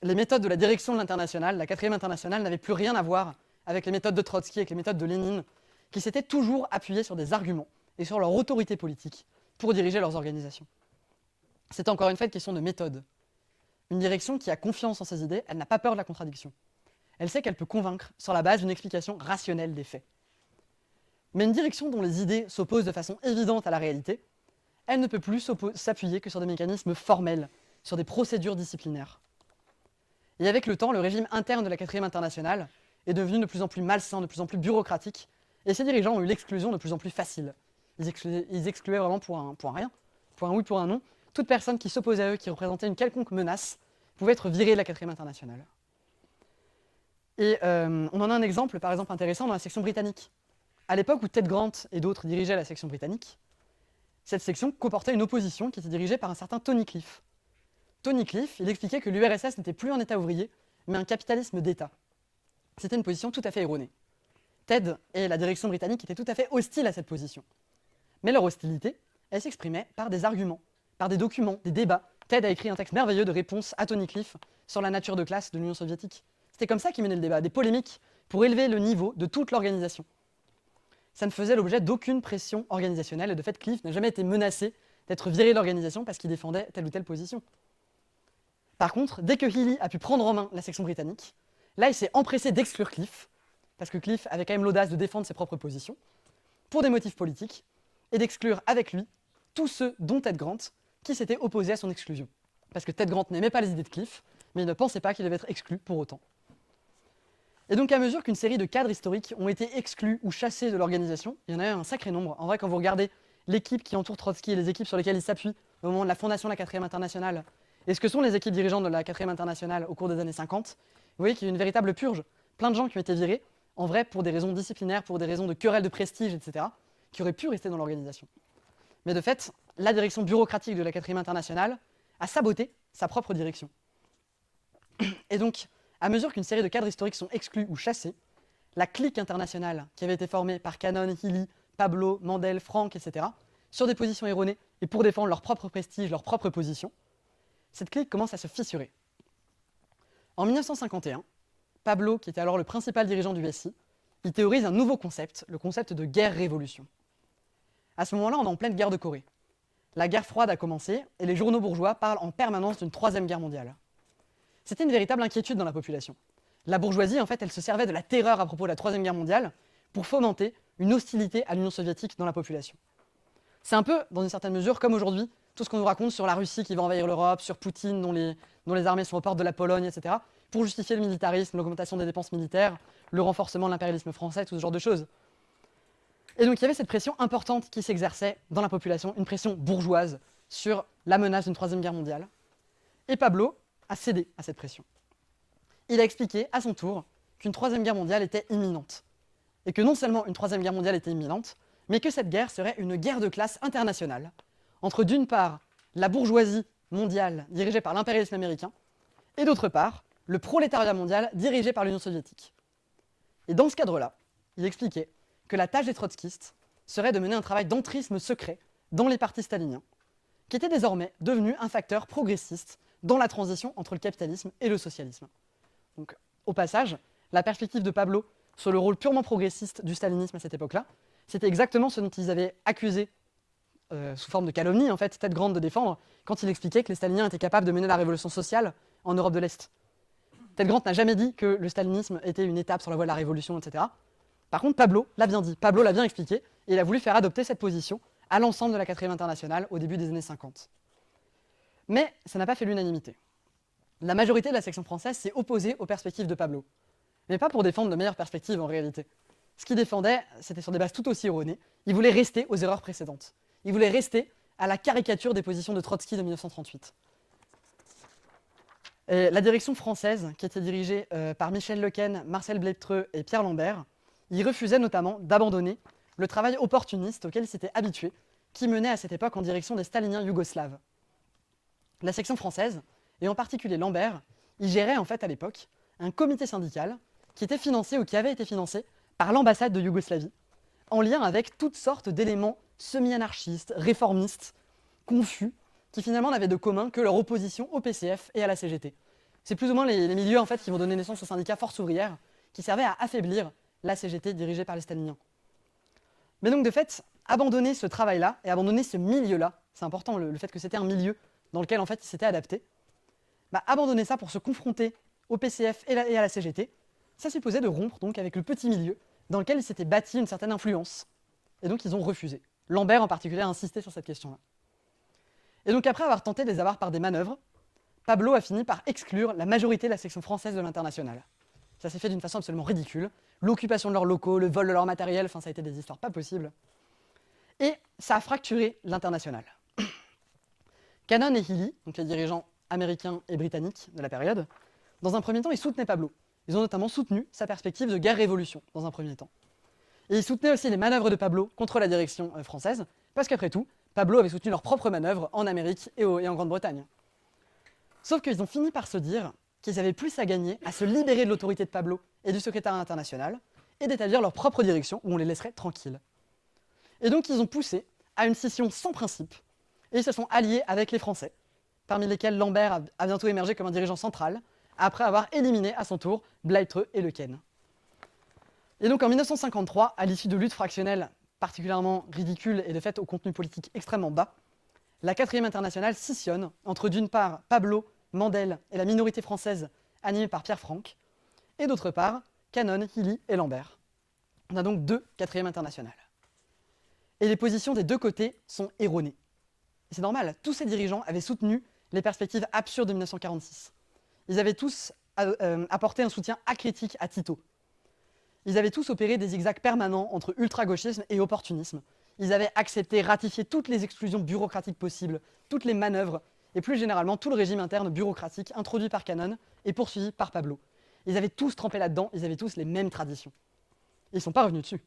Speaker 1: les méthodes de la direction de l'international, la 4e internationale, n'avaient plus rien à voir avec les méthodes de Trotsky, avec les méthodes de Lénine, qui s'étaient toujours appuyées sur des arguments et sur leur autorité politique pour diriger leurs organisations. C'est encore une fois une question de méthode. Une direction qui a confiance en ses idées, elle n'a pas peur de la contradiction. Elle sait qu'elle peut convaincre sur la base d'une explication rationnelle des faits. Mais une direction dont les idées s'opposent de façon évidente à la réalité, elle ne peut plus s'appuyer que sur des mécanismes formels, sur des procédures disciplinaires. Et avec le temps, le régime interne de la 4e internationale est devenu de plus en plus malsain, de plus en plus bureaucratique, et ces dirigeants ont eu l'exclusion de plus en plus facile. Ils excluaient vraiment pour un rien, pour un oui, pour un non. Toute personne qui s'opposait à eux, qui représentait une quelconque menace, pouvait être virée de la 4e internationale. Et on en a un exemple, par exemple, intéressant dans la section britannique. À l'époque où Ted Grant et d'autres dirigeaient la section britannique, cette section comportait une opposition qui était dirigée par un certain Tony Cliff. Tony Cliff, il expliquait que l'URSS n'était plus un État ouvrier, mais un capitalisme d'État. C'était une position tout à fait erronée. Ted et la direction britannique étaient tout à fait hostiles à cette position. Mais leur hostilité, elle s'exprimait par des arguments, par des documents, des débats. Ted a écrit un texte merveilleux de réponse à Tony Cliff sur la nature de classe de l'Union soviétique. C'était comme ça qu'il menait le débat, des polémiques pour élever le niveau de toute l'organisation. Ça ne faisait l'objet d'aucune pression organisationnelle et de fait Cliff n'a jamais été menacé d'être viré de l'organisation parce qu'il défendait telle ou telle position. Par contre, dès que Healy a pu prendre en main la section britannique, là il s'est empressé d'exclure Cliff, parce que Cliff avait quand même l'audace de défendre ses propres positions, pour des motifs politiques, et d'exclure avec lui tous ceux, dont Ted Grant, qui s'étaient opposés à son exclusion. Parce que Ted Grant n'aimait pas les idées de Cliff, mais il ne pensait pas qu'il devait être exclu pour autant. Et donc à mesure qu'une série de cadres historiques ont été exclus ou chassés de l'organisation, il y en a eu un sacré nombre. En vrai, quand vous regardez l'équipe qui entoure Trotsky et les équipes sur lesquelles il s'appuie au moment de la fondation de la 4e internationale, et ce que sont les équipes dirigeantes de la 4e internationale au cours des années 50, vous voyez qu'il y a une véritable purge. Plein de gens qui ont été virés, en vrai pour des raisons disciplinaires, pour des raisons de querelles de prestige, etc., qui auraient pu rester dans l'organisation. Mais de fait, la direction bureaucratique de la 4e internationale a saboté sa propre direction. Et donc, à mesure qu'une série de cadres historiques sont exclus ou chassés, la clique internationale qui avait été formée par Cannon, Healy, Pablo, Mandel, Frank, etc., sur des positions erronées et pour défendre leur propre prestige, leur propre position, cette clique commence à se fissurer. En 1951, Pablo, qui était alors le principal dirigeant du SI, il théorise un nouveau concept, le concept de guerre-révolution. À ce moment-là, on est en pleine guerre de Corée. La guerre froide a commencé et les journaux bourgeois parlent en permanence d'une 3e guerre mondiale. C'était une véritable inquiétude dans la population. La bourgeoisie, en fait, elle se servait de la terreur à propos de la 3e guerre mondiale pour fomenter une hostilité à l'Union soviétique dans la population. C'est un peu, dans une certaine mesure, comme aujourd'hui, tout ce qu'on nous raconte sur la Russie qui va envahir l'Europe, sur Poutine dont les armées sont aux portes de la Pologne, etc., pour justifier le militarisme, l'augmentation des dépenses militaires, le renforcement de l'impérialisme français, tout ce genre de choses. Et donc il y avait cette pression importante qui s'exerçait dans la population, une pression bourgeoise, sur la menace d'une troisième guerre mondiale. Et Pablo a cédé à cette pression. Il a expliqué à son tour qu'une troisième guerre mondiale était imminente. Et que non seulement une troisième guerre mondiale était imminente, mais que cette guerre serait une guerre de classe internationale, entre d'une part la bourgeoisie mondiale dirigée par l'impérialisme américain, et d'autre part le prolétariat mondial dirigé par l'Union soviétique. Et dans ce cadre-là, il expliquait que la tâche des trotskistes serait de mener un travail d'entrisme secret dans les partis staliniens, qui était désormais devenu un facteur progressiste dans la transition entre le capitalisme et le socialisme. Donc, au passage, la perspective de Pablo sur le rôle purement progressiste du stalinisme à cette époque-là, c'était exactement ce dont ils avaient accusé, sous forme de calomnie, en fait, tête grande de défendre, quand il expliquait que les staliniens étaient capables de mener la révolution sociale en Europe de l'Est. Ted Grant n'a jamais dit que le stalinisme était une étape sur la voie de la révolution, etc. Par contre, Pablo l'a bien dit, Pablo l'a bien expliqué, et il a voulu faire adopter cette position à l'ensemble de la 4e internationale au début des années 50. Mais ça n'a pas fait l'unanimité. La majorité de la section française s'est opposée aux perspectives de Pablo, mais pas pour défendre de meilleures perspectives en réalité. Ce qu'il défendait, c'était sur des bases tout aussi erronées. Il voulait rester aux erreurs précédentes. Il voulait rester à la caricature des positions de Trotsky de 1938. Et la direction française, qui était dirigée par Michel Lequesne, Marcel Blétreux et Pierre Lambert, y refusait notamment d'abandonner le travail opportuniste auquel il s'était habitué, qui menait à cette époque en direction des staliniens yougoslaves. La section française, et en particulier Lambert, y gérait en fait à l'époque un comité syndical qui était financé ou qui avait été financé par l'ambassade de Yougoslavie, en lien avec toutes sortes d'éléments semi-anarchistes, réformistes, confus, qui finalement n'avaient de commun que leur opposition au PCF et à la CGT. C'est plus ou moins les milieux en fait, qui vont donner naissance au syndicat Force ouvrière, qui servait à affaiblir la CGT dirigée par les staliniens. Mais donc de fait, abandonner ce travail-là et abandonner ce milieu-là, c'est important le fait que c'était un milieu dans lequel en fait il s'était adapté, abandonner ça pour se confronter au PCF et à la CGT, ça supposait de rompre donc avec le petit milieu dans lequel il s'était bâti une certaine influence. Et donc ils ont refusé. Lambert en particulier a insisté sur cette question-là. Et donc après avoir tenté de les avoir par des manœuvres, Pablo a fini par exclure la majorité de la section française de l'Internationale. Ça s'est fait d'une façon absolument ridicule. L'occupation de leurs locaux, le vol de leur matériel, enfin ça a été des histoires pas possibles. Et ça a fracturé l'Internationale. Cannon et Healy, donc les dirigeants américains et britanniques de la période, dans un premier temps, ils soutenaient Pablo. Ils ont notamment soutenu sa perspective de guerre-révolution, dans un premier temps. Et ils soutenaient aussi les manœuvres de Pablo contre la direction française, parce qu'après tout, Pablo avait soutenu leurs propres manœuvres en Amérique et en Grande-Bretagne. Sauf qu'ils ont fini par se dire qu'ils avaient plus à gagner à se libérer de l'autorité de Pablo et du secrétariat international, et d'établir leur propre direction où on les laisserait tranquilles. Et donc ils ont poussé à une scission sans principe, et ils se sont alliés avec les Français, parmi lesquels Lambert a bientôt émergé comme un dirigeant central, après avoir éliminé à son tour Blétreux et Lequesne. Et donc en 1953, à l'issue de luttes fractionnelles particulièrement ridicules et de fait au contenu politique extrêmement bas, la 4e internationale scissionne entre d'une part Pablo, Mandel et la minorité française animée par Pierre Franck, et d'autre part Cannon, Healy et Lambert. On a donc deux 4e internationales. Et les positions des deux côtés sont erronées. Et c'est normal, tous ces dirigeants avaient soutenu les perspectives absurdes de 1946. Ils avaient tous apporté un soutien acritique à Tito. Ils avaient tous opéré des zigzags permanents entre ultra-gauchisme et opportunisme. Ils avaient accepté, ratifié toutes les exclusions bureaucratiques possibles, toutes les manœuvres, et plus généralement tout le régime interne bureaucratique introduit par Cannon et poursuivi par Pablo. Ils avaient tous trempé là-dedans, ils avaient tous les mêmes traditions. Et ils ne sont pas revenus dessus.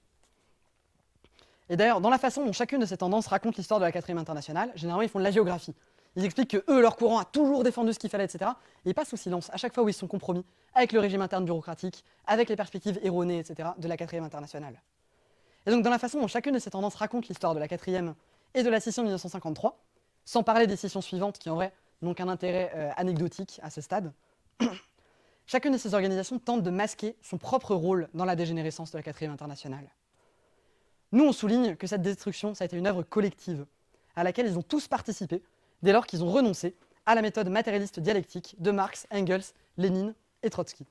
Speaker 1: Et d'ailleurs, dans la façon dont chacune de ces tendances raconte l'histoire de la 4e internationale, généralement ils font de la géographie. Ils expliquent que eux, leur courant a toujours défendu ce qu'il fallait, etc. Et ils passent sous silence à chaque fois où ils se sont compromis avec le régime interne bureaucratique, avec les perspectives erronées, etc. de la 4e internationale. Et donc dans la façon dont chacune de ces tendances raconte l'histoire de la 4e et de la scission de 1953, sans parler des scissions suivantes qui en vrai n'ont qu'un intérêt anecdotique à ce stade, chacune de ces organisations tente de masquer son propre rôle dans la dégénérescence de la 4e internationale. Nous, on souligne que cette destruction, ça a été une œuvre collective, à laquelle ils ont tous participé, dès lors qu'ils ont renoncé à la méthode matérialiste dialectique de Marx, Engels, Lénine et Trotsky.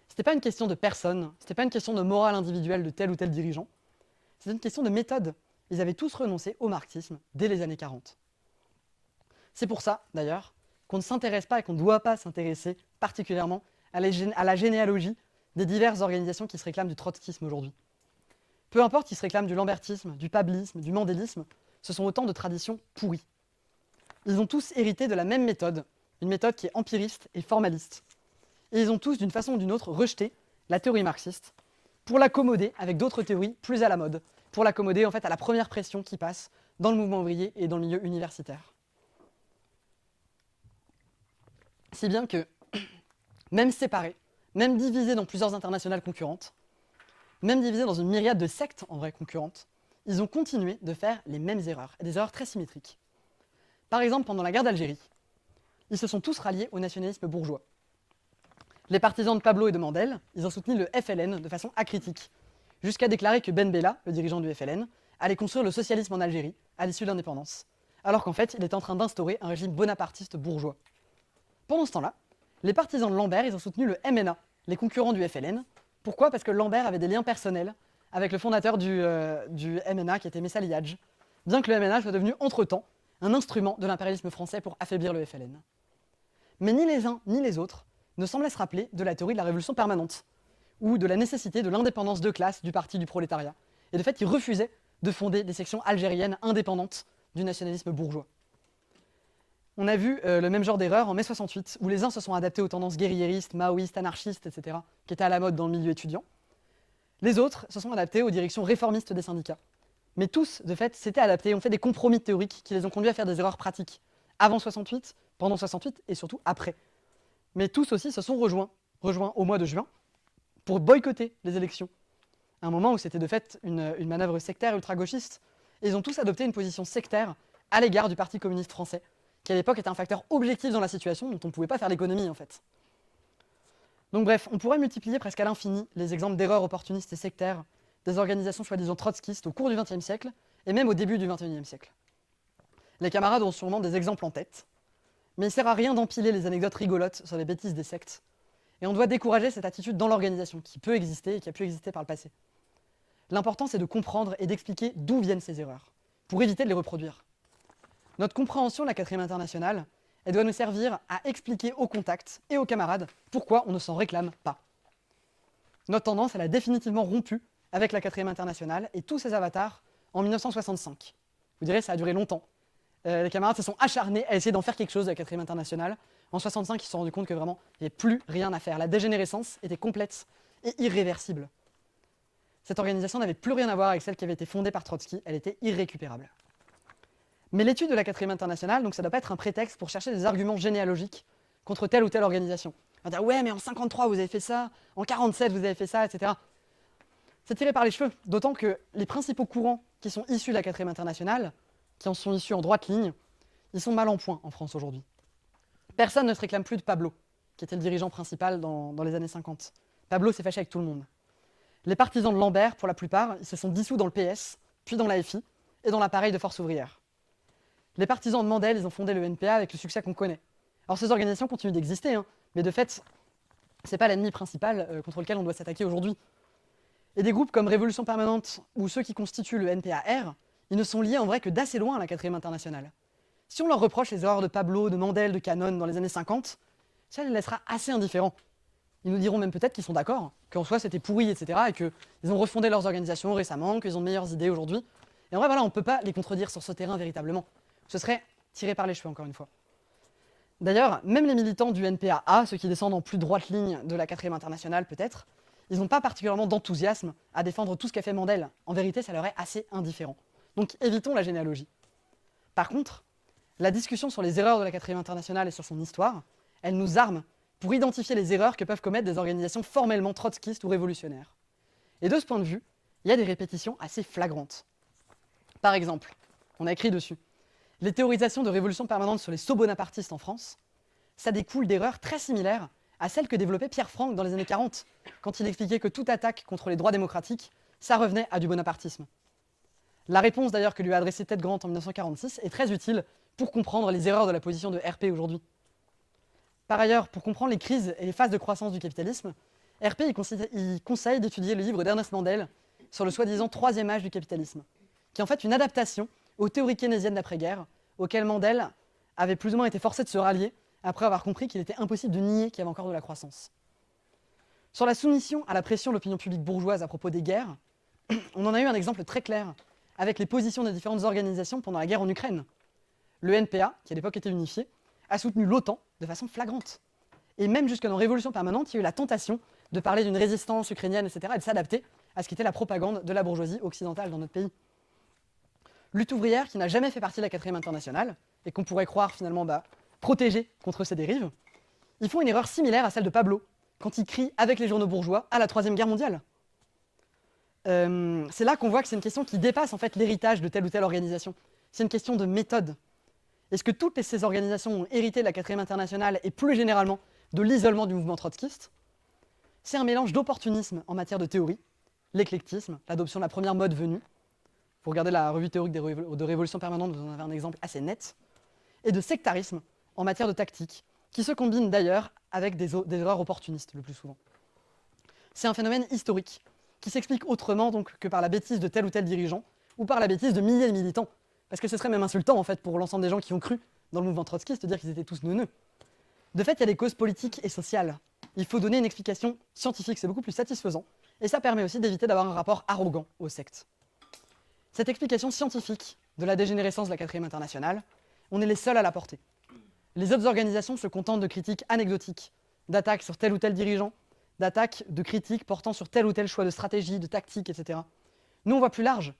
Speaker 1: C'était pas une question de personne, c'était pas une question de morale individuelle de tel ou tel dirigeant, c'était une question de méthode. Ils avaient tous renoncé au marxisme dès les années 40. C'est pour ça, d'ailleurs, qu'on ne s'intéresse pas et qu'on ne doit pas s'intéresser particulièrement à la généalogie des diverses organisations qui se réclament du trotskisme aujourd'hui. Peu importe qu'ils se réclament du lambertisme, du pablisme, du mandélisme, ce sont autant de traditions pourries. Ils ont tous hérité de la même méthode, une méthode qui est empiriste et formaliste. Et ils ont tous, d'une façon ou d'une autre, rejeté la théorie marxiste pour l'accommoder avec d'autres théories plus à la mode, pour l'accommoder en fait à la première pression qui passe dans le mouvement ouvrier et dans le milieu universitaire. Si bien que, même séparés, même divisés dans plusieurs internationales concurrentes, même divisés dans une myriade de sectes en vrai concurrentes, ils ont continué de faire les mêmes erreurs, et des erreurs très symétriques. Par exemple, pendant la guerre d'Algérie, ils se sont tous ralliés au nationalisme bourgeois. Les partisans de Pablo et de Mandel, ils ont soutenu le FLN de façon acritique, jusqu'à déclarer que Ben Bella, le dirigeant du FLN, allait construire le socialisme en Algérie à l'issue de l'indépendance, alors qu'en fait, il était en train d'instaurer un régime bonapartiste bourgeois. Pendant ce temps-là, les partisans de Lambert, ils ont soutenu le MNA, les concurrents du FLN. Pourquoi ? Parce que Lambert avait des liens personnels avec le fondateur du MNA, qui était Messa Liadj, bien que le MNA soit devenu entre-temps un instrument de l'impérialisme français pour affaiblir le FLN. Mais ni les uns ni les autres ne semblaient se rappeler de la théorie de la révolution permanente, ou de la nécessité de l'indépendance de classe du parti du prolétariat. Et de fait, ils refusaient de fonder des sections algériennes indépendantes du nationalisme bourgeois. On a vu le même genre d'erreur en mai 68, où les uns se sont adaptés aux tendances guerriéristes, maoïstes, anarchistes, etc., qui étaient à la mode dans le milieu étudiant. Les autres se sont adaptés aux directions réformistes des syndicats. Mais tous, de fait, s'étaient adaptés, ont fait des compromis théoriques qui les ont conduits à faire des erreurs pratiques, avant 68, pendant 68 et surtout après. Mais tous aussi se sont rejoints au mois de juin pour boycotter les élections. À un moment où c'était de fait une manœuvre sectaire ultra-gauchiste, et ils ont tous adopté une position sectaire à l'égard du Parti communiste français, qui à l'époque était un facteur objectif dans la situation dont on ne pouvait pas faire l'économie en fait. Donc bref, on pourrait multiplier presque à l'infini les exemples d'erreurs opportunistes et sectaires des organisations soi-disant trotskistes au cours du XXe siècle et même au début du XXIe siècle. Les camarades ont sûrement des exemples en tête, mais il ne sert à rien d'empiler les anecdotes rigolotes sur les bêtises des sectes. Et on doit décourager cette attitude dans l'organisation qui peut exister et qui a pu exister par le passé. L'important c'est de comprendre et d'expliquer d'où viennent ces erreurs, pour éviter de les reproduire. Notre compréhension de la 4e internationale, elle doit nous servir à expliquer aux contacts et aux camarades pourquoi on ne s'en réclame pas. Notre tendance, elle a définitivement rompu avec la 4e internationale et tous ses avatars en 1965. Vous direz, ça a duré longtemps. Les camarades se sont acharnés à essayer d'en faire quelque chose de la 4e internationale. En 65, ils se sont rendus compte que vraiment, il n'y avait plus rien à faire. La dégénérescence était complète et irréversible. Cette organisation n'avait plus rien à voir avec celle qui avait été fondée par Trotsky, elle était irrécupérable. Mais l'étude de la 4e internationale, donc ça ne doit pas être un prétexte pour chercher des arguments généalogiques contre telle ou telle organisation. On va dire, ouais, mais en 53, vous avez fait ça, en 47, vous avez fait ça, etc. C'est tiré par les cheveux, d'autant que les principaux courants qui sont issus de la 4e internationale, qui en sont issus en droite ligne, ils sont mal en point en France aujourd'hui. Personne ne se réclame plus de Pablo, qui était le dirigeant principal dans les années 50. Pablo s'est fâché avec tout le monde. Les partisans de Lambert, pour la plupart, ils se sont dissous dans le PS, puis dans l'AFI et dans l'appareil de force ouvrière. Les partisans de Mandel, ils ont fondé le NPA avec le succès qu'on connaît. Alors ces organisations continuent d'exister, mais de fait, c'est pas l'ennemi principal contre lequel on doit s'attaquer aujourd'hui. Et des groupes comme Révolution Permanente ou ceux qui constituent le NPA-R, ils ne sont liés en vrai que d'assez loin à la 4e internationale. Si on leur reproche les erreurs de Pablo, de Mandel, de Cannon dans les années 50, ça les laissera assez indifférents. Ils nous diront même peut-être qu'ils sont d'accord, qu'en soi c'était pourri, etc. et qu'ils ont refondé leurs organisations récemment, qu'ils ont de meilleures idées aujourd'hui. Et en vrai, voilà, on ne peut pas les contredire sur ce terrain véritablement. Ce serait tiré par les cheveux, encore une fois. D'ailleurs, même les militants du NPA-A, ceux qui descendent en plus droite ligne de la 4e internationale peut-être, ils n'ont pas particulièrement d'enthousiasme à défendre tout ce qu'a fait Mandel. En vérité, ça leur est assez indifférent. Donc évitons la généalogie. Par contre, la discussion sur les erreurs de la 4e internationale et sur son histoire, elle nous arme pour identifier les erreurs que peuvent commettre des organisations formellement trotskistes ou révolutionnaires. Et de ce point de vue, il y a des répétitions assez flagrantes. Par exemple, on a écrit dessus, les théorisations de révolution permanente sur les sauts bonapartistes en France, ça découle d'erreurs très similaires à celles que développait Pierre Franck dans les années 40, quand il expliquait que toute attaque contre les droits démocratiques, ça revenait à du bonapartisme. La réponse d'ailleurs que lui a adressée Ted Grant en 1946 est très utile pour comprendre les erreurs de la position de RP aujourd'hui. Par ailleurs, pour comprendre les crises et les phases de croissance du capitalisme, RP il conseille d'étudier le livre d'Ernest Mandel sur le soi-disant troisième âge du capitalisme, qui est en fait une adaptation aux théories keynésiennes d'après-guerre, auxquelles Mandel avait plus ou moins été forcé de se rallier après avoir compris qu'il était impossible de nier qu'il y avait encore de la croissance. Sur la soumission à la pression de l'opinion publique bourgeoise à propos des guerres, on en a eu un exemple très clair avec les positions des différentes organisations pendant la guerre en Ukraine. le NPA, qui à l'époque était unifié, a soutenu l'OTAN de façon flagrante. Et même jusque dans Révolution permanente, il y a eu la tentation de parler d'une résistance ukrainienne, etc., et de s'adapter à ce qu'était la propagande de la bourgeoisie occidentale dans notre pays. Lutte ouvrière qui n'a jamais fait partie de la 4e internationale, et qu'on pourrait croire finalement protégée contre ces dérives, ils font une erreur similaire à celle de Pablo, quand il crie avec les journaux bourgeois à la Troisième Guerre mondiale. C'est là qu'on voit que c'est une question qui dépasse en fait l'héritage de telle ou telle organisation. C'est une question de méthode. Est-ce que toutes ces organisations ont hérité de la 4e internationale et plus généralement de l'isolement du mouvement trotskiste? C'est un mélange d'opportunisme en matière de théorie, l'éclectisme, l'adoption de la première mode venue. Vous regardez la revue théorique de Révolution permanente, vous en avez un exemple assez net, et de sectarisme en matière de tactique, qui se combine d'ailleurs avec des erreurs opportunistes le plus souvent. C'est un phénomène historique, qui s'explique autrement donc, que par la bêtise de tel ou tel dirigeant, ou par la bêtise de milliers de militants, parce que ce serait même insultant en fait pour l'ensemble des gens qui ont cru dans le mouvement trotskiste de dire qu'ils étaient tous neuneux. De fait, il y a des causes politiques et sociales. Il faut donner une explication scientifique, c'est beaucoup plus satisfaisant, et ça permet aussi d'éviter d'avoir un rapport arrogant aux sectes. Cette explication scientifique de la dégénérescence de la 4e internationale, on est les seuls à la porter. Les autres organisations se contentent de critiques anecdotiques, d'attaques sur tel ou tel dirigeant, d'attaques de critiques portant sur tel ou tel choix de stratégie, de tactique, etc. Nous, on voit plus large.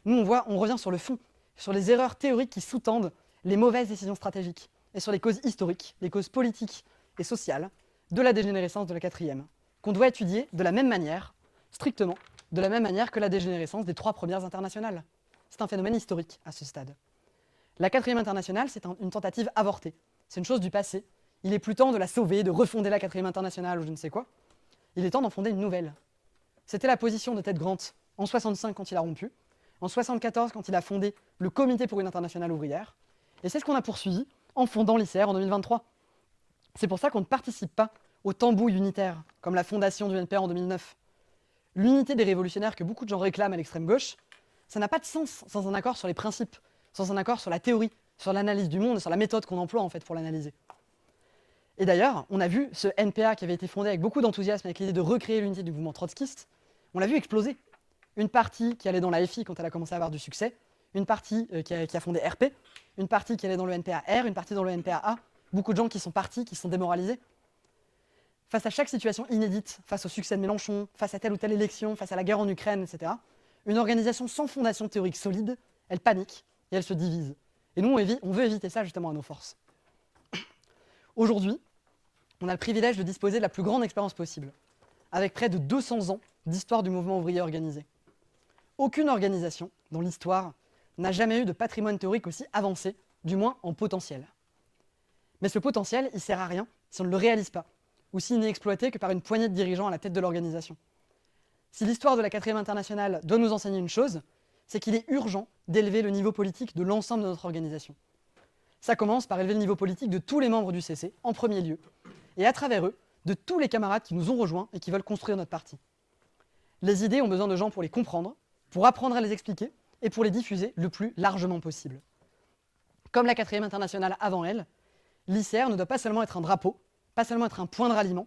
Speaker 1: Nous, on revient sur le fond, sur les erreurs théoriques qui sous-tendent les mauvaises décisions stratégiques, et sur les causes historiques, les causes politiques et sociales de la dégénérescence de la 4e, qu'on doit étudier de la même manière, strictement, de la même manière que la dégénérescence des 3 premières internationales. C'est un phénomène historique à ce stade. La 4e internationale, c'est une tentative avortée. C'est une chose du passé. Il est plus temps de la sauver, de refonder la 4e internationale ou je ne sais quoi. Il est temps d'en fonder une nouvelle. C'était la position de Ted Grant en 1965 quand il a rompu, en 1974 quand il a fondé le Comité pour une internationale ouvrière, et c'est ce qu'on a poursuivi en fondant l'ICR en 2023. C'est pour ça qu'on ne participe pas au tambouille unitaire, comme la fondation du NPA en 2009. L'unité des révolutionnaires que beaucoup de gens réclament à l'extrême gauche, ça n'a pas de sens sans un accord sur les principes, sans un accord sur la théorie, sur l'analyse du monde, sur la méthode qu'on emploie en fait pour l'analyser. Et d'ailleurs, on a vu ce NPA qui avait été fondé avec beaucoup d'enthousiasme, avec l'idée de recréer l'unité du mouvement trotskiste, on l'a vu exploser. Une partie qui allait dans la FI quand elle a commencé à avoir du succès, une partie qui a fondé RP, une partie qui allait dans le NPA-R, une partie dans le NPA-A, beaucoup de gens qui sont partis, qui sont démoralisés. Face à chaque situation inédite, face au succès de Mélenchon, face à telle ou telle élection, face à la guerre en Ukraine, etc., une organisation sans fondation théorique solide, elle panique et elle se divise. Et nous, on veut éviter ça justement à nos forces. Aujourd'hui, on a le privilège de disposer de la plus grande expérience possible, avec près de 200 ans d'histoire du mouvement ouvrier organisé. Aucune organisation, dans l'histoire, n'a jamais eu de patrimoine théorique aussi avancé, du moins en potentiel. Mais ce potentiel, il ne sert à rien si on ne le réalise pas, ou s'il n'est exploité que par une poignée de dirigeants à la tête de l'organisation. Si l'histoire de la 4e internationale doit nous enseigner une chose, c'est qu'il est urgent d'élever le niveau politique de l'ensemble de notre organisation. Ça commence par élever le niveau politique de tous les membres du CC, en premier lieu, et à travers eux, de tous les camarades qui nous ont rejoints et qui veulent construire notre parti. Les idées ont besoin de gens pour les comprendre, pour apprendre à les expliquer, et pour les diffuser le plus largement possible. Comme la 4e internationale avant elle, l'ICR ne doit pas seulement être un drapeau, pas seulement être un point de ralliement,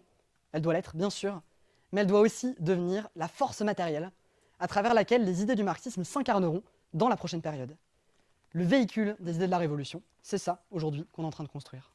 Speaker 1: elle doit l'être bien sûr, mais elle doit aussi devenir la force matérielle à travers laquelle les idées du marxisme s'incarneront dans la prochaine période. Le véhicule des idées de la Révolution, c'est ça aujourd'hui qu'on est en train de construire.